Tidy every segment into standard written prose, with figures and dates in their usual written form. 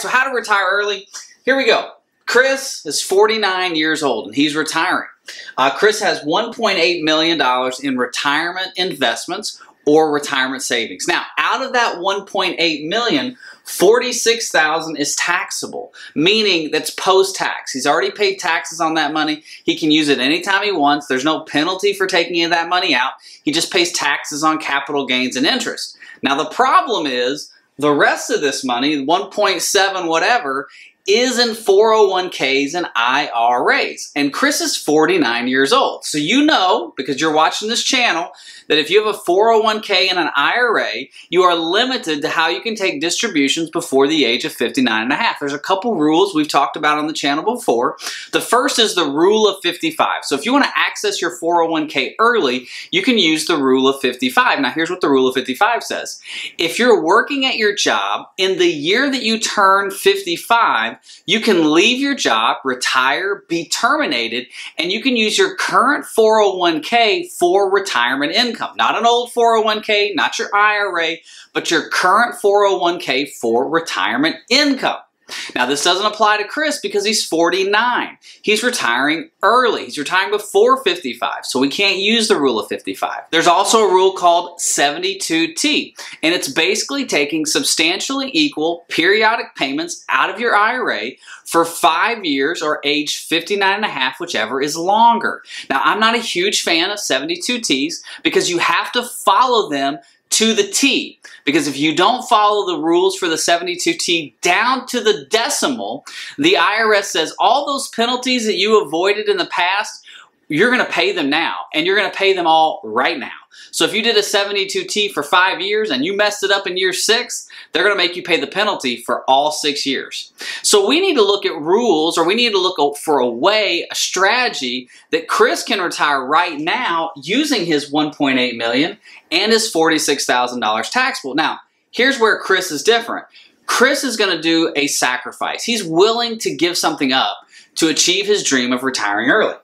so how to retire early? Here we go. Chris is 49 years old and he's retiring. Chris has $1.8 million in retirement investments or retirement savings. Now, out of that $1.8 million, $46,000 is taxable, meaning that's post-tax. He's already paid taxes on that money. He can use it anytime he wants. There's no penalty for taking any of that money out. He just pays taxes on capital gains and interest. Now, the problem is the rest of this money, 1.7 whatever, is in 401ks and IRAs. And Chris is 49 years old. So you know, because you're watching this channel, that if you have a 401k and an IRA, you are limited to how you can take distributions before the age of 59 and a half. There's a couple rules we've talked about on the channel before. The first is the rule of 55. So if you want to access your 401k early, you can use the rule of 55. Now here's what the rule of 55 says. If you're working at your job in the year that you turn 55, you can leave your job, retire, be terminated, and you can use your current 401k for retirement income. Not an old 401k, not your IRA, but your current 401k for retirement income. Now, this doesn't apply to Chris because he's 49. He's retiring early. He's retiring before 55, so we can't use the rule of 55. There's also a rule called 72T, and it's basically taking substantially equal periodic payments out of your IRA for 5 years or age 59 and a half, whichever is longer. Now, I'm not a huge fan of 72Ts because you have to follow them to the T. Because if you don't follow the rules for the 72T down to the decimal, the IRS says all those penalties that you avoided in the past, you're going to pay them now, and you're going to pay them all right now. So if you did a 72T for 5 years and you messed it up in year 6, they're going to make you pay the penalty for all 6 years. So we need to look at rules, or we need to look for a way, a strategy that Chris can retire right now using his $1.8 million and his $46,000 taxable. Now, here's where Chris is different. Chris is going to do a sacrifice. He's willing to give something up to achieve his dream of retiring early.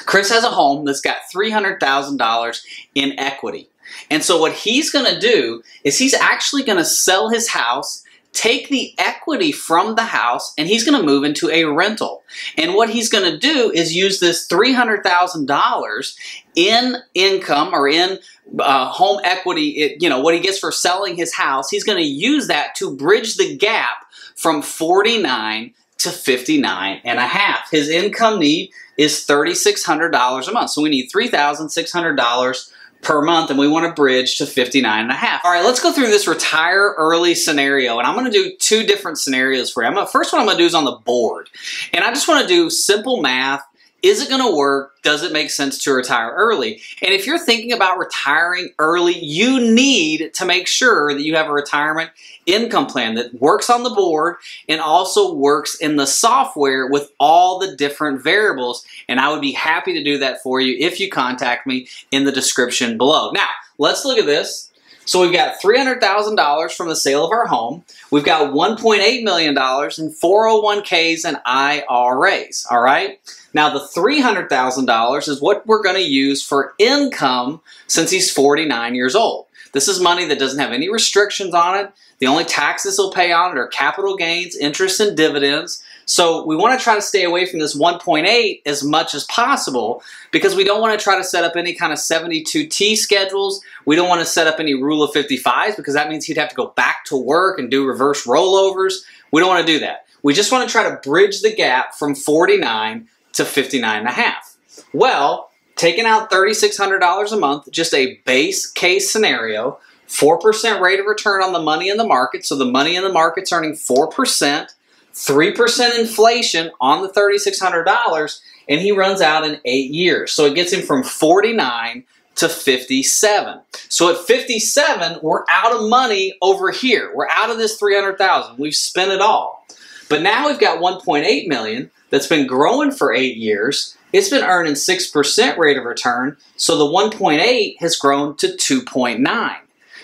Chris has a home that's got $300,000 in equity. And so what he's going to do is he's actually going to sell his house, take the equity from the house, and he's going to move into a rental. And what he's going to do is use this $300,000 in income or in home equity, what he gets for selling his house. He's going to use that to bridge the gap from 49 to 59 and a half. His income need is $3,600 a month. So we need $3,600 per month, and we want to bridge to 59 and a half. All right, let's go through this retire early scenario, and I'm going to do 2 different scenarios for you. First one I'm going to do is on the board, and I just want to do simple math. Is it going to work? Does it make sense to retire early? And if you're thinking about retiring early, you need to make sure that you have a retirement income plan that works on the board and also works in the software with all the different variables. And I would be happy to do that for you if you contact me in the description below. Now, let's look at this. So we've got $300,000 from the sale of our home. We've got $1.8 million in 401ks and IRAs, all right? Now, the $300,000 is what we're going to use for income since he's 49 years old. This is money that doesn't have any restrictions on it. The only taxes he'll pay on it are capital gains, interest, and dividends. So we want to try to stay away from this 1.8 as much as possible because we don't want to try to set up any kind of 72T schedules. We don't want to set up any rule of 55s because that means he'd have to go back to work and do reverse rollovers. We don't want to do that. We just want to try to bridge the gap from 49 to 59 and a half. Well, taking out $3,600 a month, just a base case scenario, 4% rate of return on the money in the market. So the money in the market's earning 4%, 3% inflation on the $3,600, and he runs out in 8 years. So it gets him from 49 to 57. So at 57, we're out of money over here. We're out of this $300,000. We've spent it all. But now we've got $1.8 million that's been growing for 8 years. It's been earning 6% rate of return. So the 1.8 has grown to 2.9.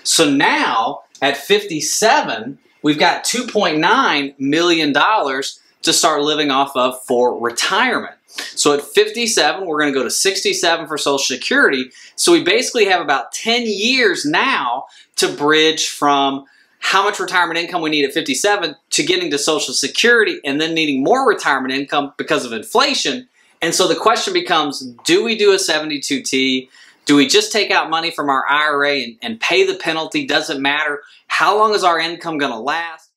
So now at 57, we've got $2.9 million to start living off of for retirement. So at 57, we're going to go to 67 for Social Security. So we basically have about 10 years now to bridge from how much retirement income we need at 57 to getting to Social Security and then needing more retirement income because of inflation. And so the question becomes, do we do a 72T? Do we just take out money from our IRA and pay the penalty? Doesn't matter. How long is our income going to last?